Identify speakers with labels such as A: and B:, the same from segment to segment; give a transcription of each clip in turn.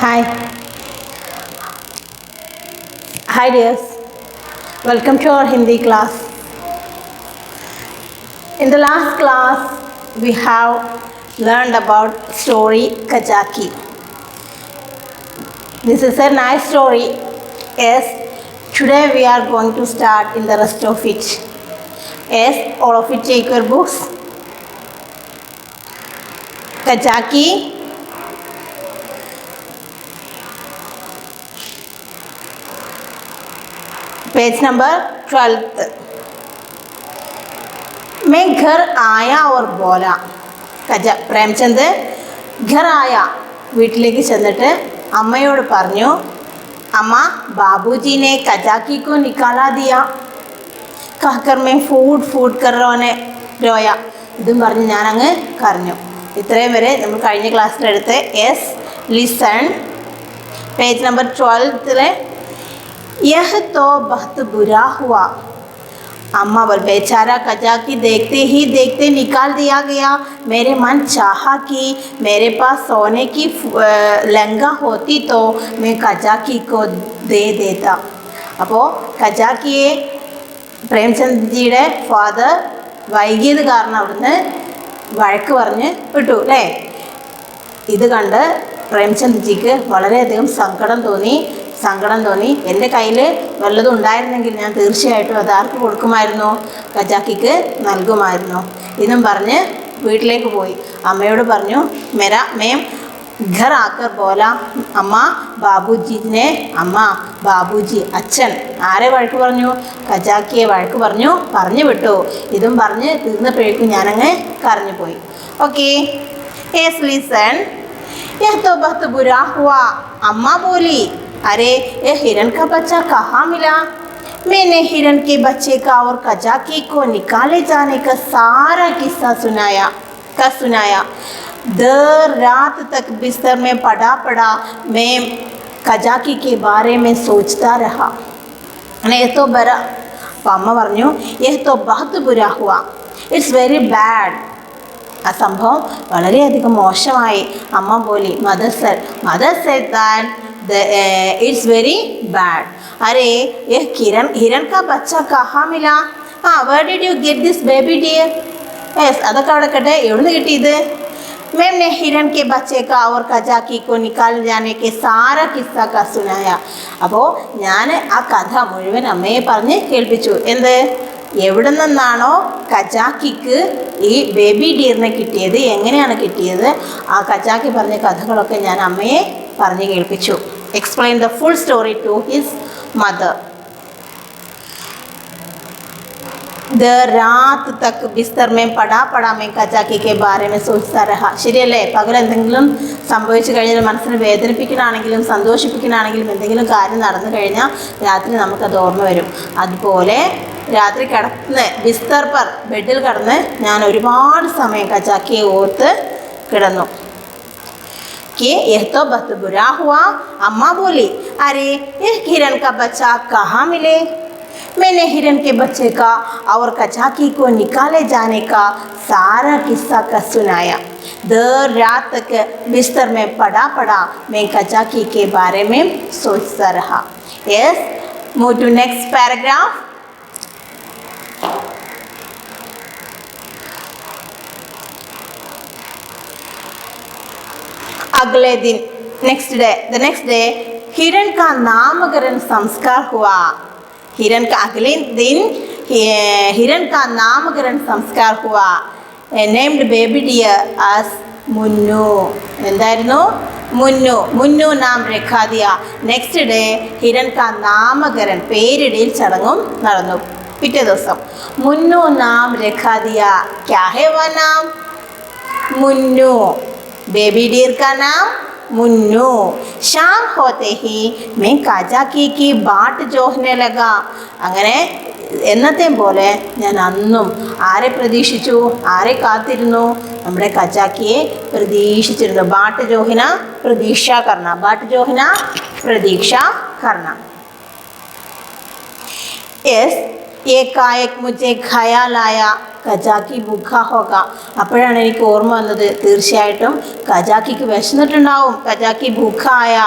A: Hi. Hi dears. Welcome to our Hindi class. In the last class, we have learned about story Kajaki. This is a nice story. Yes, today we are going to start in the rest of it. Yes, all of you take your books. Kajaki. Page number 12। मैं घर आया और बोला പ്രേംചന്ദ് घर आया വീട്ടിലേക്ക് ചെന്നിട്ട് അമ്മയോട് പറഞ്ഞു, അമ്മ ബാബൂജി ने കജാക്കി को निकाला दिया कहकर मैं फूड कर रोया ഇതും പറഞ്ഞ് ഞാനങ്ങ് കരഞ്ഞു. ഇത്രയും വരെ നമ്മൾ കഴിഞ്ഞ ക്ലാസ്സിലെടുത്ത് യെസ് ലിസൺ പേജ് നമ്പർ 12 यह तो बहुत बुरा हुआ। अम्मा बोल बेचारा कजाकी देखते ही देखते निकाल दिया गया। मेरे मन चाहा कि मेरे पास सोने की लहंगा होती तो मैं कजाकी को दे देता। അപ്പോൾ കജാക്കിയെ പ്രേംചന്ദ്ജിയുടെ ഫാദർ വൈകിയത് കാരണം അവിടുന്ന് വഴക്ക് പറഞ്ഞ് വിട്ടു അല്ലേ. ഇത് കണ്ട് പ്രേംചന്ദ്ജിക്ക് വളരെയധികം സങ്കടം തോന്നി. എൻ്റെ കയ്യിൽ വല്ലതും ഉണ്ടായിരുന്നെങ്കിൽ ഞാൻ തീർച്ചയായിട്ടും അത് ആർക്ക് കൊടുക്കുമായിരുന്നു, കജാക്കിക്ക് നൽകുമായിരുന്നു. ഇതും പറഞ്ഞ് വീട്ടിലേക്ക് പോയി. അമ്മയോട് പറഞ്ഞു, മേരാ മേം ഘർ ആക്കർ ബോല അമ്മ ബാബുജിനെ. അമ്മ ബാബുജി അച്ഛൻ ആരെ വഴക്ക് പറഞ്ഞു, കജാക്കിയെ വഴക്ക് പറഞ്ഞു വിട്ടു. ഇതും പറഞ്ഞ് തീർന്നപ്പോഴേക്കും ഞാനങ്ങ് കരഞ്ഞു പോയി. Okay, yes listen. യഹ് തോ ബഹുത് ബുരാ ഹുവാ. അമ്മ बोली, अरे ये हिरन का बच्चा कहाँ मिला? मैंने हिरन के बच्चे का और कजाकी को निकाले जाने का सारा किस्सा सुनाया। देर रात तक बिस्तर में पड़ा मैं कजाकी के बारे में सोचता रहा। ये तो बड़ा अम्मा പറഞ്ഞു, यह तो बहुत बुरा हुआ, इट्स वेरी बैड. ആ സംഭവം വളരെയധികം മോശമായി. അമ്മ बोली, mother said that it's very bad. अरे ये हिरन का बच्चा कहाँ मिला? where did you get this baby dear? yes, അതൊക്കെ അവിടെ കട്ടെ, എവിടുന്ന് കിട്ടിയത്? मैंने हिरन के बच्चे का और कजाकी को निकाल जाने के सारा किस्सा का सुनाया. അപ്പോൾ ഞാൻ ആ കഥ മുഴുവൻ അമ്മയെ പറഞ്ഞ് കേൾപ്പിച്ചു. എന്ത്, എവിടെ നിന്നാണോ കജാക്കിക്ക് ഈ ബേബി ഡിയറിനെ കിട്ടിയത്, എങ്ങനെയാണ് കിട്ടിയത്, ആ കജാക്കി പറഞ്ഞ കഥകളൊക്കെ ഞാൻ അമ്മയെ പറഞ്ഞു കേൾപ്പിച്ചു. Explain the full story to his mother. देर रात तक बिस्तर में पड़ा मैं कजाकी के बारे में सोचता रहा. ശരിയല്ലേ, പകൽ എന്തെങ്കിലും സംഭവിച്ചു കഴിഞ്ഞാൽ മനസ്സിനെ വേദനിപ്പിക്കണമെങ്കിലും സന്തോഷിപ്പിക്കണമെങ്കിലും എന്തെങ്കിലും കാര്യം നടന്നു കഴിഞ്ഞാൽ രാത്രി നമുക്കത് ഓർമ്മ വരും. അതുപോലെ രാത്രി ബിസ്തർ പർ ബെഡിൽ കിടന്ന് ഞാൻ ഒരുപാട് സമയം കജാക്കിയെ ഓർത്ത് കിടന്നു. कि यह तो बहुत बुरा हुआ. अम्मा बोली, अरे यह हिरन का बच्चा कहाँ मिले? मैंने हिरन के बच्चे का और कजाकी को निकाले जाने का सारा किस्सा का सुनाया. देर रात तक बिस्तर में पड़ा मैं कजाकी के बारे में सोचता रहा. yes, move to next paragraph. अगले दिन the next day हिरन का नामकरण संस्कार हुआ. अगले दिन हिरन का नामकरण संस्कार हुआ. named baby deer as Munnu. എന്തായിരുന്നു? മുന്നു നാം രഖാ ദിയ. നെക്സ്റ്റ് ഡേ ഹിരൻ കാ നാമകരൺ പേരിടൽ ചടങ്ങും നടന്നു. പിറ്റേ ദിവസം മുന്നു നാം രഖാ ദിയ. ക്യാ ഹേ വ നാം? മുന്നു. बेबी डियर का नाम मुन्नू. शाम होते ही मैं കജാക്കി की बाट जोहने लगा. അങ്ങനെ എന്നത്തെയും പോലെ ഞാൻ അന്നും ആരെ പ്രതീക്ഷിച്ചു, ആരെ കാത്തിരുന്നു? നമ്മുടെ കജാക്കിയെ പ്രതീക്ഷിച്ചിരുന്നു. बाट जोहना प्रतीक्षा करना. बाट जोहना प्रतीक्षा करना. यस, एकाएक मुझे ख्याल आया കജാക്കി ഭൂഖ ഹോഗ. അപ്പോഴാണ് എനിക്ക് ഓർമ്മ വന്നത്, തീർച്ചയായിട്ടും കജാക്കിക്ക് വിശന്നിട്ടുണ്ടാവും. കജാക്കി ഭൂഖ ആയ.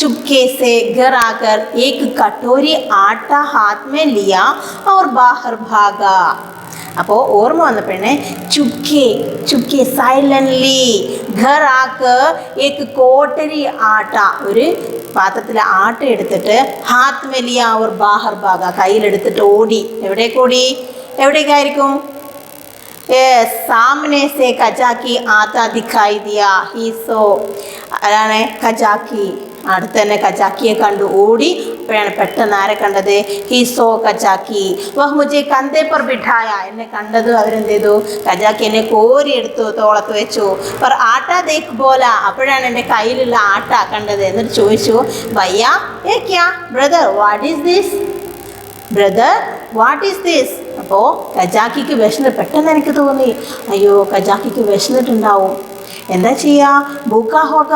A: चुपके से घर आकर एक कटोरी आटा हाथ में लिया और बाहर भागा. അപ്പോൾ ഓർമ്മ വന്നപ്പോഴേ ചുപ്കെ ചുപ്കെ സൈലൻ്റ്ലി ഘർ ആക്ക് ഏക്ക് കോട്ടരി ആട്ട, ഒരു പാത്രത്തിൽ ആട്ട എടുത്തിട്ട് ഹാത്ത് മെലിയ അവർ ബാഹർ ഭാഗ, കയ്യിലെടുത്തിട്ട് ഓടി. എവിടേക്ക് ഓടി? എവിടേക്കായിരിക്കും? സാമനെ സെ കജാക്കി ആത്ത ദിഖായി ദിയ ഹി സോ. അതാണ് കജാക്കി. അടുത്ത് തന്നെ കജാക്കിയെ കണ്ടു, ഓടി. അപ്പോഴാണ് പെട്ടെന്ന് ആരെ കണ്ടത്? ഹി സോ കജാക്കി വഹ് മുझे കന്ധേ പർ ബിഠായ. എന്നെ കണ്ടത് അവരെന്ത് ചെയ്തു? കജാക്കി എന്നെ കോരിയെടുത്തു, തോളത്ത് വെച്ചു. പർ ആട്ട ദേഖ് ബോല. അപ്പോഴാണ് എൻ്റെ കയ്യിലുള്ള ആട്ട കണ്ടത്. എന്നിട്ട് ചോദിച്ചു, ഭയ്യ ഏ ക്യാ brother what is this? Brother what is this? അപ്പോൾ കജാക്കിക്ക് പെട്ടെന്ന് എനിക്ക് തോന്നി, അയ്യോ കജാക്കിക്ക് വിശന്നിട്ടുണ്ടാവും. എന്താ ചെയ്യുക? ഭൂഖ ഹോഗ.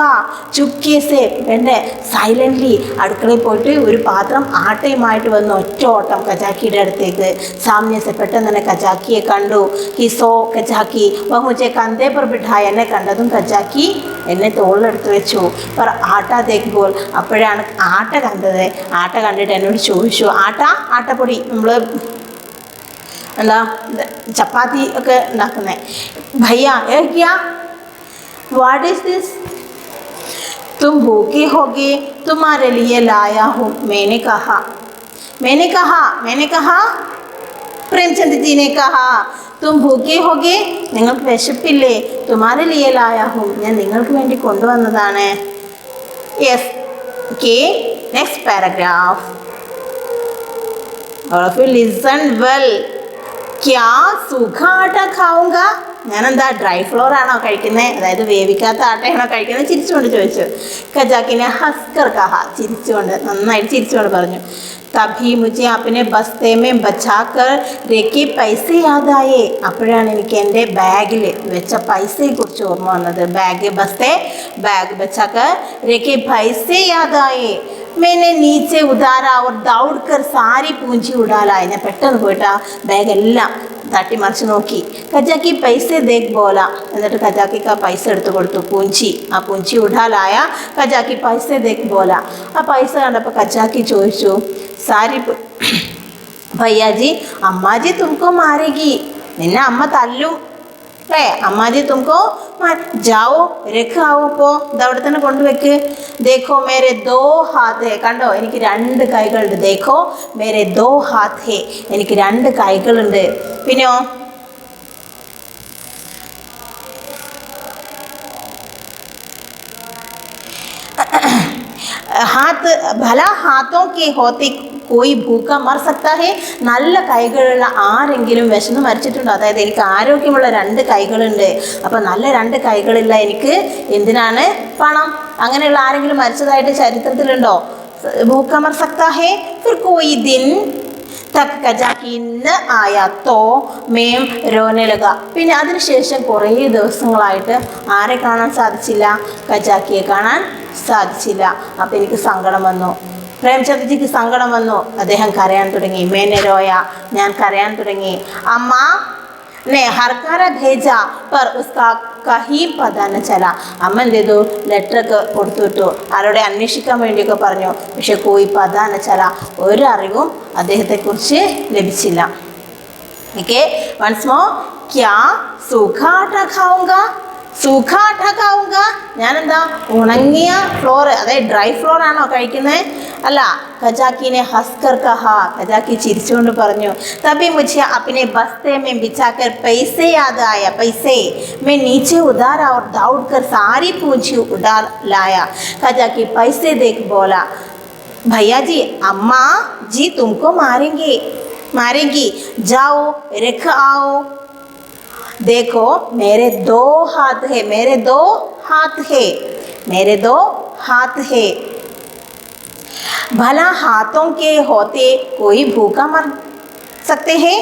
A: ചുപ്കേസെ എൻ്റെ സൈലൻ്റ്ലി അടുക്കളയിൽ പോയിട്ട് ഒരു പാത്രം ആട്ടയുമായിട്ട് വന്ന് ഒറ്റ ഓട്ടം കജാക്കിയുടെ അടുത്തേക്ക്. സാമനെസെ പെട്ടെന്ന് തന്നെ കജാക്കിയെ കണ്ടു. ഹിസോ കജാക്കി വഹ് മുझे കന്ധേ പർ ബിഠായ. എന്നെ കണ്ടതും കജാക്കി എന്നെ തോളിലെടുത്ത് വെച്ചു. പർ ആട്ട ദേഖ് ബോൽ. അപ്പോഴാണ് ആട്ട കണ്ടത്. ആട്ട കണ്ടിട്ട് എന്നോട് ചോദിച്ചു, ആട്ടപ്പൊടി നമ്മൾ എന്താ ചപ്പാത്തി ഒക്കെ ഉണ്ടാക്കുന്നത്. ഭയ്യ ഏ ക്യാ What is this? तुम भूखे होगे, तुम्हारे लिए लाया हूँ. मैंने कहा प्रेमचंद जी ने कहा तुम भूखे होगे, നിങ്ങൾക്ക് വിശപ്പില്ലേ? तुम्हारे लिए लाया हूँ, ഞാൻ നിങ്ങൾക്ക് വേണ്ടി കൊണ്ടുവന്നതാണ്. Yes. Okay, next paragraph. All of you listen well. क्या सूखा आटा खाऊंगा? ഞാനെന്താ ഡ്രൈ ഫ്ലോർ ആണോ കഴിക്കുന്നത്, അതായത് വേവിക്കാത്ത ആട്ടയാണോ കഴിക്കുന്നത്? ചിരിച്ചുകൊണ്ട് ചോദിച്ചു. കജാക്കിനെ ഹസ്കർ കഹ, ചിരിച്ചുകൊണ്ട്, നന്നായിട്ട് ചിരിച്ചുകൊണ്ട് പറഞ്ഞു. തഭി മുझे अपने बस्ते में बचाकर रखे पैसे याद आए. അപ്പോഴാണ് എനിക്ക് എൻ്റെ ബാഗിൽ വെച്ച പൈസയെക്കുറിച്ച് ഓർമ്മ വന്നത്. ബാഗ് ബച്ചാക്കർ രखे पैसे याद आए. मैंने नीचे उतारा और दौड़कर सारी पूंजी उड़ा लाई. ഞാൻ പെട്ടെന്ന് പോയിട്ട് ആ ബാഗെല്ലാം തട്ടിമറിച്ച് നോക്കി. കജാക്കി പൈസ ദേഖ് ബോല. എന്നിട്ട് കജാക്കിക്ക് ആ പൈസ എടുത്തു കൊടുത്തു. ആ പൂഞ്ചി ഉടാലായ കജാക്കി പൈസ ദേഖ് ബോല. ആ പൈസ കണ്ടപ്പോൾ കജാക്കി ചോദിച്ചു, സാരി ഭയ്യാജി അമ്മാജി തുമക്കോ മാരേഗി. നിന്നെ അമ്മ തല്ലും അല്ലേ? അമ്മാജി തുമക്കോ ജാവോ രഖ് ആവോ. ഇപ്പോൾ ഇതവിടെ തന്നെ കൊണ്ടുവെക്ക്. ദേഖോ മേരെ ദോ ഹാത്ത് ഹേ. കണ്ടോ, എനിക്ക് 2 കൈകളുണ്ട്. ദേഖോ മേരെ ദോ ഹാത്ത് ഹേ, എനിക്ക് 2 കൈകളുണ്ട്. പിന്നെയോ ഹാത്ത് ഭല ഹാത്തോ കെ ഹോത്തെ കോയി ഭൂക്ക മർ സക്താ ഹേ. നല്ല കൈകളുള്ള ആരെങ്കിലും വിശന്ന് മരിച്ചിട്ടുണ്ടോ? അതായത് എനിക്ക് ആരോഗ്യമുള്ള 2 കൈകളുണ്ട്. അപ്പോൾ നല്ല 2 കൈകളുള്ള എനിക്ക് എന്തിനാണ് പണം? അങ്ങനെയുള്ള ആരെങ്കിലും മരിച്ചതായിട്ട് ചരിത്രത്തിലുണ്ടോ? ഭൂക്ക മർ സക്താ ഹേ. ഫിർ കോയി ദിൻ തക് കജാക്കി ന ആയാ തോ മേം രോനെ ലഗ. പിന്നെ അതിനുശേഷം കുറേ ദിവസങ്ങളായിട്ട് ആരെ കാണാൻ സാധിച്ചില്ല? കജാക്കിയെ കാണാൻ സാധിച്ചില്ല. അപ്പോൾ എനിക്ക് സങ്കടം വന്നു. പ്രേംചന്ദ്ജിക്ക് സങ്കടം വന്നു. അദ്ദേഹം കരയാൻ തുടങ്ങി. മേനെ രോയ, ഞാൻ കരയാൻ തുടങ്ങി. അമ്മ ने हरकारा भेजा पर उसका कहीं पता न चला. അമ്മ എന്ത് ചെയ്തു? ലെറ്ററൊക്കെ കൊടുത്തുവിട്ടു, ആരോടെ അന്വേഷിക്കാൻ വേണ്ടിയൊക്കെ പറഞ്ഞു. പക്ഷെ കോയി പതാ ന ചല, ഒരു അറിവും അദ്ദേഹത്തെക്കുറിച്ച് ലഭിച്ചില്ല. Okay, once more. ക്യാ സൂഖാ ആട്ട ഖാऊंगा? സൂഖാ ആട്ട ഖാऊंगा, ഞാനെന്താ ഉണങ്ങിയ ഫ്ലോർ, അതായത് ഡ്രൈ ഫ്ലോർ ആണോ കഴിക്കുന്നത്? അല്ല. കജാക്കിനെ ഹസ്കർ കഹ, കജാക്കി ചിരിച്ചുകൊണ്ട് പറഞ്ഞു. തബി മുझे अपने बस्ते में बिछाकर पैसे याद आया. पैसे मैं नीचे उतारा और दौड़कर सारी पूंजी उड़ा लाया. कजाकी पैसे देख बोला, भैया जी अम्मा जी तुमको मारेंगी, जाओ रख आओ. देखो मेरे 2 हाथ है, मेरे 2 हाथ है. भला हाथों के होते कोई भूखा मर सकते हैं?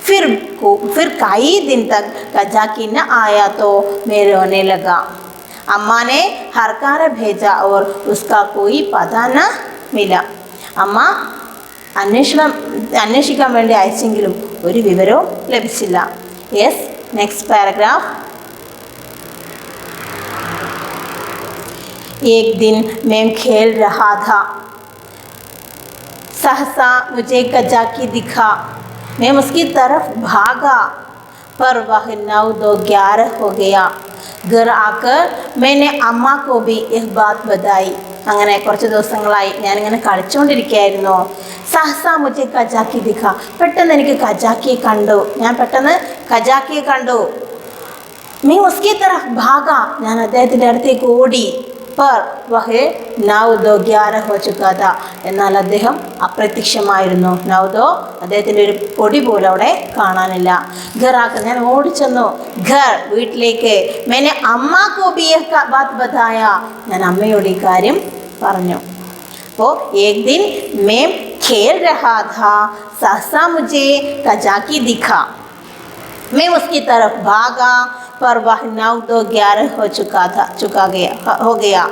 A: फिर कई दिन तक कजाकी न आया तो मैं रोने लगा. अम्मा ने हरकारा भेजा और उसका कोई पता न मिला. അമ്മ അന്വേഷിക്കാൻ വേണ്ടി അയച്ചെങ്കിലും ഒരു വിവരവും ലഭിച്ചില്ല. Yes, next paragraph. एक दिन मैं खेल रहा था, सहसा मुझे कजाकी दिखा, मैं उसकी तरफ भागा पर वह 9-11 हो गया. घर आकर मैंने अम्मा को भी यह बात बताई. അങ്ങനെ കുറച്ച് ദിവസങ്ങളായി ഞാനിങ്ങനെ കളിച്ചുകൊണ്ടിരിക്കുകയായിരുന്നു. സഹസ മുझे കജാക്കി ദിഖ, പെട്ടെന്ന് എനിക്ക് കജാക്കിയെ കണ്ടു, ഞാൻ പെട്ടെന്ന് കജാക്കിയെ കണ്ടു. मैं उसकी तरफ भागा, ഞാൻ അദ്ദേഹത്തിൻ്റെ അടുത്തേക്ക് ഓടി. पर वह 9-11 हो चुका था, എന്നാൽ അദ്ദേഹം അപ്രത്യക്ഷമായിരുന്നു. 9 അദ്ദേഹത്തിൻ്റെ ഒരു പൊടി പോലും അവിടെ കാണാനില്ല. ഘറാക്ക്, ഞാൻ ഓടിച്ചെന്നു. ഘർ, വീട്ടിലേക്ക്. मैंने अम्मा को भी यह बात बताया, ഞാൻ അമ്മയോട് ഈ കാര്യം പറഞ്ഞു. അപ്പോൾ एक दिन मैं खेल रहा था, सहसा मुझे कजाकी दिखा, मैं उसकी तरफ भागा पर वह 9-11 हो गया.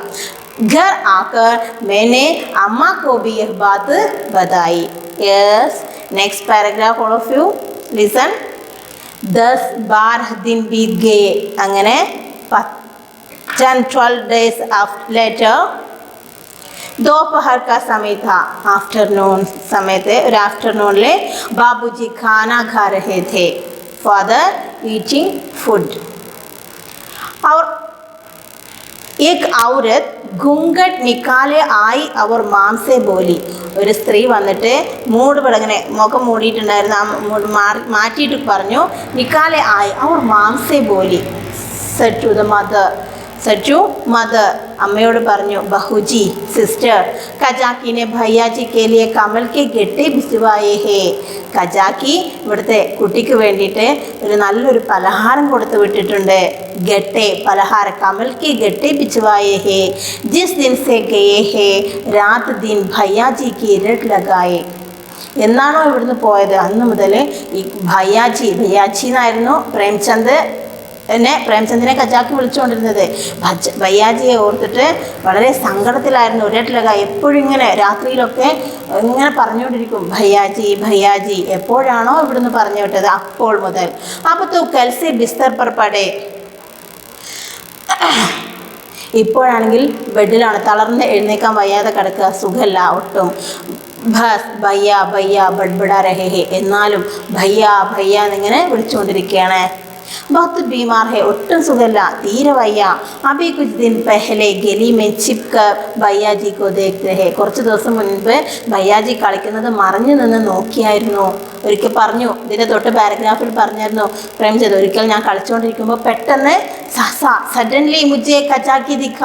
A: घर आकर मैंने अम्मा को भी यह बात बताई. Yes, next paragraph, all of you listen. 10-12 दिन बीत गए. അങ്ങനെ 10-12 days later, दोपहर का समय था, आफ्टरनून समय थे. ഒരു आफ्टरनून बाबूजी खाना खा रहे थे. Father eating food. और एक औरत घूंघट निकाले आई और माम से बोली. ഒരു സ്ത്രീ വന്നിട്ട് മൂടുപടങ്ങനെ മുഖം മൂടിയിട്ടുണ്ടായിരുന്നു, ആ മൂട് മാറ്റിയിട്ട് പറഞ്ഞു. നിക്കാലെ ആയി और माम से बोली. said to the mother, അമ്മയോട് പറഞ്ഞു. ബഹുജി, സിസ്റ്റർ, കജാക്കിനെ ഭയ്യാജി കെ ലിയെ കമൽ കെ ഗട്ടെ ഭിജവായേ ഹേ. കജാക്കി ഇവിടുത്തെ കുട്ടിക്ക് വേണ്ടിയിട്ട് ഒരു നല്ലൊരു പലഹാരം കൊടുത്തു വിട്ടിട്ടുണ്ട്. ഗട്ടെ, പലഹാരം. കമൽ കെ ഗട്ടെ ഭിജവായേ ഹേ, ജിസ് ദിൻ സെ ഗയേ ഹേ രാത് ദിൻ ഭയ്യാജി കി ഇരട്ട് ലഗായേ. എന്നാണോ ഇവിടുന്ന് പോയത് അന്ന് മുതൽ ഈ ഭയ്യാജി എന്നായിരുന്നു പ്രേംചന്ദിനെ കജാക്കി വിളിച്ചുകൊണ്ടിരുന്നത്. ഭയ്യാജിയെ ഓർത്തിട്ട് വളരെ സങ്കടത്തിലായിരുന്നു. ഒരേട്ടിലക എപ്പോഴും ഇങ്ങനെ രാത്രിയിലൊക്കെ ഇങ്ങനെ പറഞ്ഞുകൊണ്ടിരിക്കും, ഭയ്യാജി ഭയ്യാജി. എപ്പോഴാണോ ഇവിടുന്ന് പറഞ്ഞു വിട്ടത് അപ്പോൾ മുതൽ. അപ്പോൾ തൂ കൽസി ബിസ്തർ പർ പടേ. ഇപ്പോഴാണെങ്കിൽ ബെഡിലാണ്, തളർന്ന് എഴുന്നേക്കാൻ വയ്യാതെ കിടക്കുക, സുഖമല്ല ഒട്ടും. ബസ് ഭയ്യ ഭയ്യ ബഡ്ബഡാ രഹേ ഹേ, എന്നാലും ഭയ്യ ഭയ്യ എന്നിങ്ങനെ വിളിച്ചുകൊണ്ടിരിക്കുകയാണ്. बहुत बीमार है, ഒട്ടും സുഖമില്ല, തീരെ വയ്യ. അബി കുछ दिन पहले गली में छिपकर ഭയ്യാജി को देखते हैं. കുറച്ച് ദിവസം മുൻപ് ഭയ്യാജി കളിക്കുന്നത് മറിഞ്ഞു നിന്ന് നോക്കിയായിരുന്നു. ഒരിക്കൽ പറഞ്ഞു, ഇതിൻ്റെ തൊട്ട് പാരഗ്രാഫിൽ പറഞ്ഞായിരുന്നു പ്രേംചന്ദ്, ഒരിക്കൽ ഞാൻ കളിച്ചുകൊണ്ടിരിക്കുമ്പോൾ പെട്ടെന്ന് സഡൻലി മുझे കജാക്കി ദിഖ,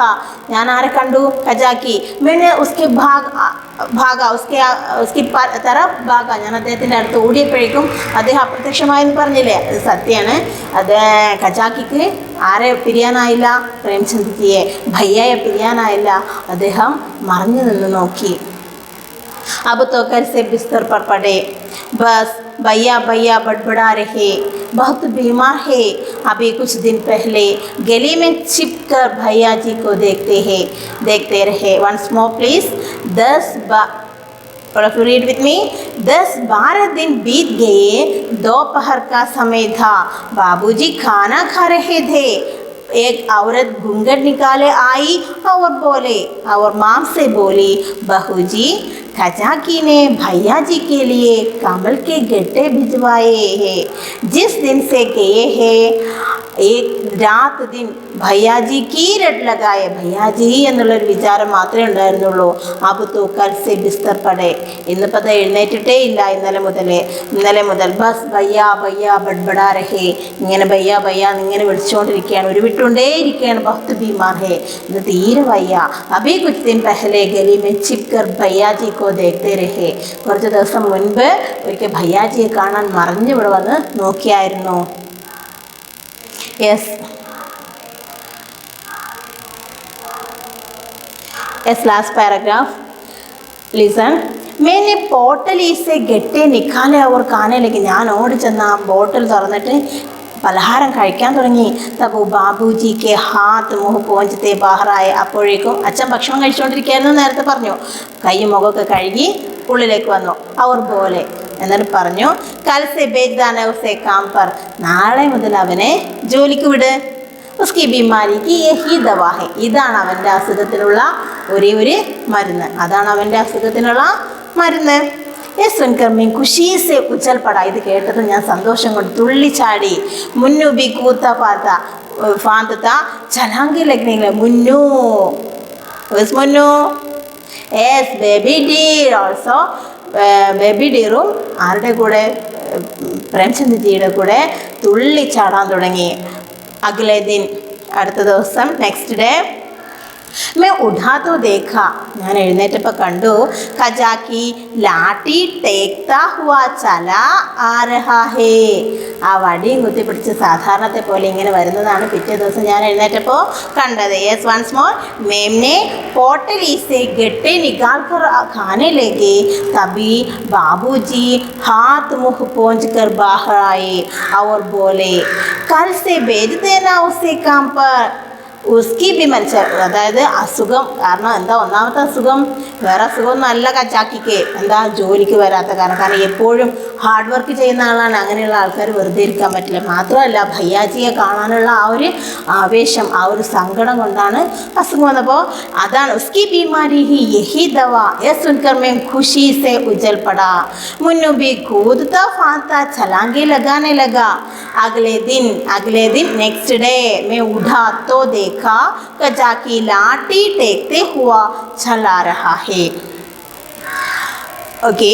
A: ഞാൻ ആരെ കണ്ടു? കജാക്കി. मैंने उसके ഭാഗ ഉസ്കി തറഫ് ഭാഗ, ഞാൻ അദ്ദേഹത്തിൻ്റെ അടുത്ത് ഓടിയപ്പോഴേക്കും അദ്ദേഹം അപ്രത്യക്ഷമായെന്ന് പറഞ്ഞില്ലേ, അത് സത്യമാണ്. അത് കജാക്കിക്ക് ആരെ പിരിയാനായില്ല? പ്രേംചന്ദ്ജിയെ, ഭയ്യയെ പിരിയാനായില്ല. അദ്ദേഹം മറിഞ്ഞു നിന്ന് നോക്കി. अब तो घर से बिस्तर पर पड़े, बस भैया भैया बड़बड़ा रहे, बहुत बीमार है. अभी कुछ दिन पहले गली में छिप कर भैया जी को देखते रहे. Once more please. 10-12 दिन बीत गए. दोपहर का समय था, बाबूजी खाना खा रहे थे. एक औरत घूंघट निकाले आई और माम से बोली, बहूजी, कजाकी ने भैया जी के लिए कमल के गट्टे भिजवाए हैं, जिस दिन से गए हैं एक रात दिन ഭയ്യാജി കീ രട്ട് ലഗായ. ഭയ്യാജി എന്നുള്ളൊരു വിചാരം മാത്രമേ ഉണ്ടായിരുന്നുള്ളൂ. അബ് തോ കൽ സെ ബിസ്തർ പടേ, ഇന്നിപ്പോൾ അത് എഴുന്നേറ്റിട്ടേ ഇല്ല. ഇന്നലെ മുതൽ ബസ് ഭയ്യ ഭയ്യ ബഡ്ബഡാ രഹേ, ഇങ്ങനെ ഭയ്യ ഭയ്യ എന്നിങ്ങനെ വിളിച്ചുകൊണ്ടിരിക്കുകയാണ്, ഉരുവിട്ടുകൊണ്ടേ ഇരിക്കുകയാണ്. ബഹുത്ത് ബീമാർ ഹേ, ഇന്ന് തീരെ വയ്യ. അബി കുച്ച് ദിൻ പെഹലെ ഗലി മെ छिप कर ഭയ്യാജി കോ ദേഖ്തേ രഹേ. കുറച്ച് ദിവസം മുൻപ് ഒരിക്കൽ ഭയ്യാജിയെ കാണാൻ മറിഞ്ഞിവിടെ വന്ന് നോക്കിയായിരുന്നു. Yes, last paragraph, listen. मैंने बोतल से गट्टे निकाले और खाने लगी. ഞാൻ ഓടി ചെന്ന് ആ ബോട്ടിൽ തുറന്നിട്ട് പലഹാരം കഴിക്കാൻ തുടങ്ങി. തബു ബാബുജി കെ ഹാത്ത് മുഹ് പോഞ്ചത്തെ ബാഹറായ. അപ്പോഴേക്കും അച്ഛൻ ഭക്ഷണം കഴിച്ചുകൊണ്ടിരിക്കുകയായിരുന്നു, നേരത്തെ പറഞ്ഞു. കൈയും മുഖമൊക്കെ കഴുകി ഉള്ളിലേക്ക് വന്നു. അവർ പോലെ എന്നിട്ട് പറഞ്ഞു കൽസെ ബേജ്ദാന ഉസേ കാം പർ, നാളെ മുതൽ അവനെ ജോലിക്ക് വിട്. ഉസ്കി ബീമാരിക്ക് യഹി ദവാ ഹെ, ഇതാണ് അവൻ്റെ അസുഖത്തിനുള്ള ഒരേ ഒരു മരുന്ന്, അതാണ് അവൻ്റെ അസുഖത്തിനുള്ള മരുന്ന്. സുൻകർ മീൻ ഖുഷീസെ ഉച്ചൽ പട, ഇത് കേട്ടത് ഞാൻ സന്തോഷം കൊണ്ട് തുള്ളിച്ചാടി. മുന്നു ബി കൂത്ത പാത്ത ഫാന്തത്ത ചലാങ്കി ലഗ്നികളെ Munnu Munnu is baby deer also. Baby ഡീറും ആരുടെ കൂടെ? പ്രേംചന്ദ് ജിയുടെ കൂടെ തുള്ളിച്ചാടാൻ തുടങ്ങി. അഗ്ലേ ദിൻ, അടുത്ത ദിവസം, നെക്സ്റ്റ് ഡേ, मैं उठा तो देखा, ഞാൻ എഴുന്നേറ്റപ്പോൾ കണ്ടു, ഖജാക്കി ലാട്ടി ടേക്താ ഹുവാ ചലാ ആ രഹാ ഹേ, ആ വടിയും കുത്തിപ്പിടിച്ച് സാധാരണത്തെ പോലെ ഇങ്ങനെ വരുന്നതാണ് പിറ്റേ ദിവസം ഞാൻ എഴുന്നേറ്റപ്പോൾ കണ്ടത്. യെസ് വൺസ് മോർ, മേംനെ पोटली से गट्टे निकाल कर खाने लगे, तभी बाबूजी हाथ मुँह पोंछ कर बाहर आए और बोले कल से भेज देना उसे काम पर. ഉസ്കി ബി മരിച്ച, അതായത് അസുഖം. കാരണം എന്താ, ഒന്നാമത്തെ അസുഖം, വേറെ അസുഖമൊന്നും അല്ല കച്ചാക്കിക്ക്, എന്താ ജോലിക്ക് വരാത്ത കാരണം എപ്പോഴും ഹാർഡ് വർക്ക് ചെയ്യുന്ന ആളാണ്. അങ്ങനെയുള്ള ആൾക്കാർ വെറുതെ ഇരിക്കാൻ പറ്റില്ല. മാത്രമല്ല ഭയ്യാജിയെ കാണാനുള്ള ആ ഒരു ആവേശം, ആ ഒരു സങ്കടം കൊണ്ടാണ് അസുഖം വന്നപ്പോൾ അതാണ്. ഉസ്കി ബീമാരി ഹി യഹി ദവാ യെ സുൻകർ मैं खुशी से उजल पड़ा, मुन्नू भी कूदता फांता छलांगे लगाने लगा. अगले दिन नेक्स्ट डे मैं उठा तो देखा कजाकी लाठी टेकते हुआ चला रहा है. Okay,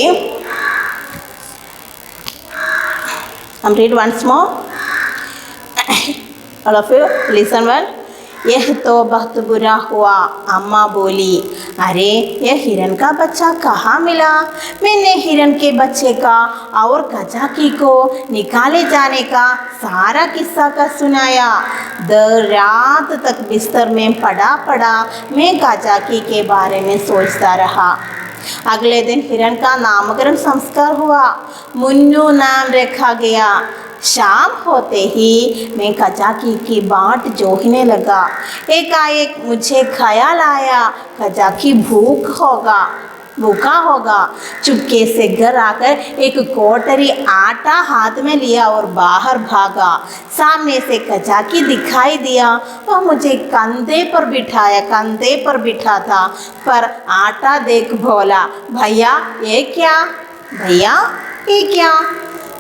A: I'm read once more. All of you listen well. यह तो बहुत बुरा हुआ, अम्मा बोली. अरे यह हिरन का बच्चा कहाँ मिला? मैंने हिरन के बच्चे का और कजाकी को निकाले जाने का सारा किस्सा का सुनाया. देर रात तक बिस्तर में पड़ा मैं कजाकी के बारे में सोचता रहा. अगले दिन हिरन का नामकरण संस्कार हुआ. मुन्नू नाम रखा गया. शाम होते ही मैं कजाकी की बाट जोहने लगा. एकाएक मुझे ख्याल आया कजाकी भूखा होगा. चुपके से घर आकर एक कोटरी आटा हाथ में लिया और बाहर भागा. सामने से कजाकी दिखाई दिया. वह मुझे कंधे पर बिठा था, पर आटा देख बोला, भैया ये क्या?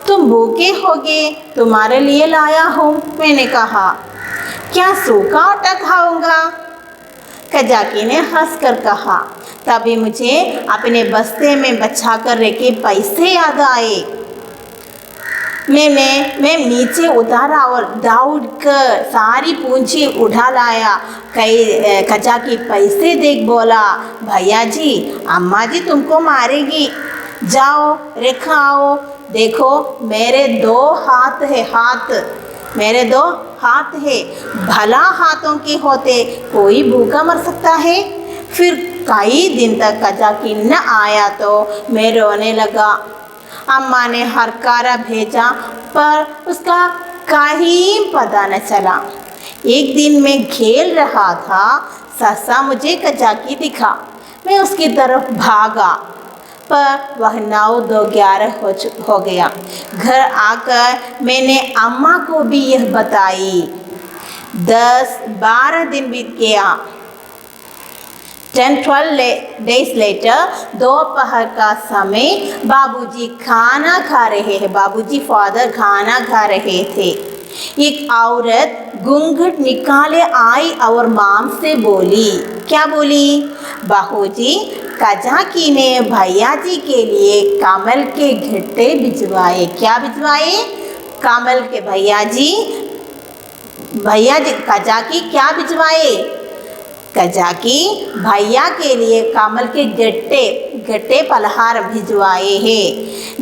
A: तुम भूखे होगे, तुम्हारे लिए लाया हूँ. मैंने कहा क्या सूखा आटा खाऊंगा? कजाकी ने हंसकर कहा. तभी मुझे अपने बस्ते में बचा कर रखे पैसे याद आए. मैं नीचे उतारा और दौड़ कर सारी पूंजी उठा लाया. कजाकी पैसे देख बोला, भैया जी अम्मा जी तुमको मारेगी, जाओ रेखा आओ. देखो मेरे दो हाथ है, भला हाथों के होते कोई भूखा मर सकता है. फिर कई दिन तक कजाकी न आया तो मैं रोने लगा. अम्मा ने हरकारा भेजा पर उसका कहीं पता न चला. एक दिन मैं खेल रहा था, ससा मुझे कजाकी दिखा. मैं उसकी तरफ भागा पर वह 9-11 हो गया. घर आकर मैंने अम्मा को भी यह बताई. 10-12 दिन बीत गया. 10-12 days later, दोपहर का समय, बाबूजी खाना खा रहे हैं. बाबूजी फादर खाना खा रहे थे. एक औरत घूंघट निकाले आई और माम से बोली. क्या बोली? बाबूजी कजाकी ने भैया जी के लिए कमल के घट्टे भिजवाए. क्या भिजवाए? कमल के. भैया जी कजाकी क्या भिजवाए? कजाकी भैया के लिए कमल के गट्टे पलहार भिजवाए हैं.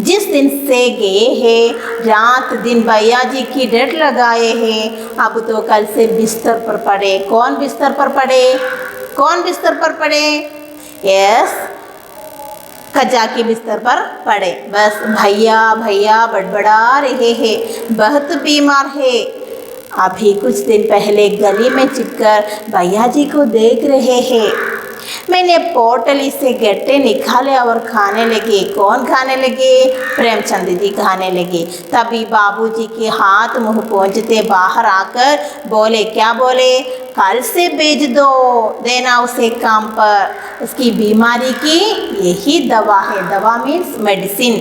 A: जिस दिन से गए हैं रात दिन भैया जी की डट लगाए हैं. अब तो कल से बिस्तर पर पड़े. कौन बिस्तर पर पड़े? यस, कजाकी बिस्तर पर पड़े. बस भैया बड़बड़ा रहे हैं, बहुत बीमार है. अभी कुछ दिन पहले गली में छिपकर भैया जी को देख रहे हैं. मैंने पोटली से गट्टे निकाले और खाने लगे। कौन खाने लगे? प्रेमचंद जी खाने लगे। तभी बाबूजी के हाथ मुंह पहुँचते बाहर आकर बोले, क्या बोले? कल से भेज दो देना उसे काम पर, उसकी बीमारी की यही दवा है। दवा मीन्स मेडिसिन।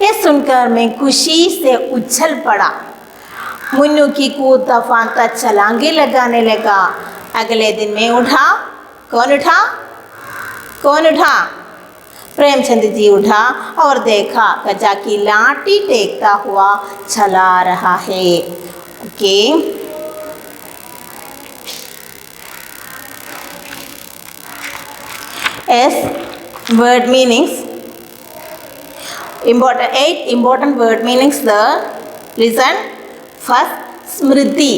A: ये सुनकर मैं खुशी से उछल पड़ा। मुन्नू की कूद तफान तक छलांगे लगाने लगा। अगले दिन मैं उठा। कौन उठा? कौन उठा? प्रेमचंद जी उठा और देखा गजा की लाठी टेकता हुआ चला रहा है। Okay, yes, word meanings. 8 important word meanings there. Listen. First, smriti.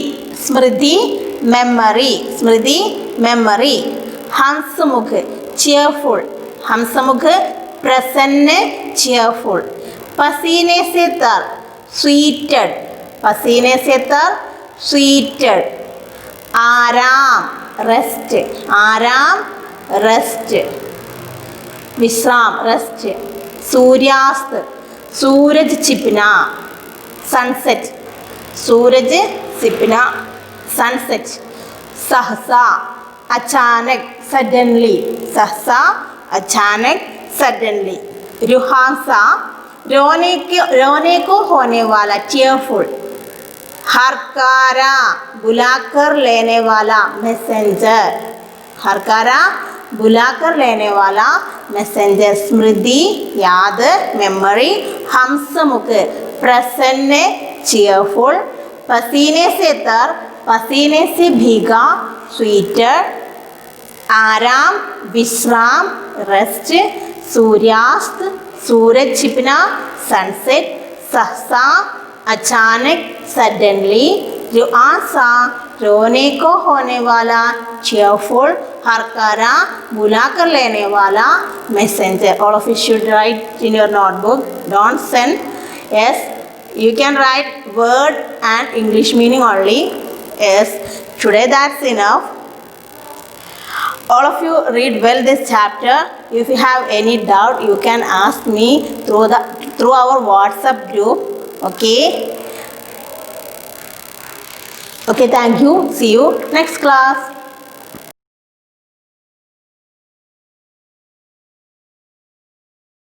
A: Smriti, memory. Smriti, memory. Hamsamukh, cheerful. Hamsamukh, prasanna, cheerful. Pasine se tar, sweeted. Pasine se tar, sweeted. Aram, rest. Aram, rest. Vishram, rest. सूर्यास्त, सूरज छिपना, sunset, सूरज छिपना, sunset. सहसा, अचानक, suddenly. सहसा, अचानक, suddenly. रुहासा, रोने को होने वाला, cheerful. Hurkaru, बुलाकर लेने वाला, मैसेंजर. हरकारा, बुलाकर लेने वाला, मैसेंजर. स्मृति, याद, मेमोरी. हंसमुख, प्रसन्न, चीयरफुल. पसीने से तर, पसीने से भीगा, स्वेटर. आराम, विश्राम, रेस्ट. सूर्यास्त, सूरज छिपना, सनसेट. सहसा, अचानक, सडनली. रुआसा, रोने को होने वाला, cheerful. हरकारा, बुला कर लेने वाला, messenger. All of you should write in your notebook. Don't send. Yes, you can write word and English meaning only. Yes, today that's enough. All of you read well this chapter. If you have any doubt, you can ask me through our WhatsApp group. Okay. Okay, thank you. See you next class.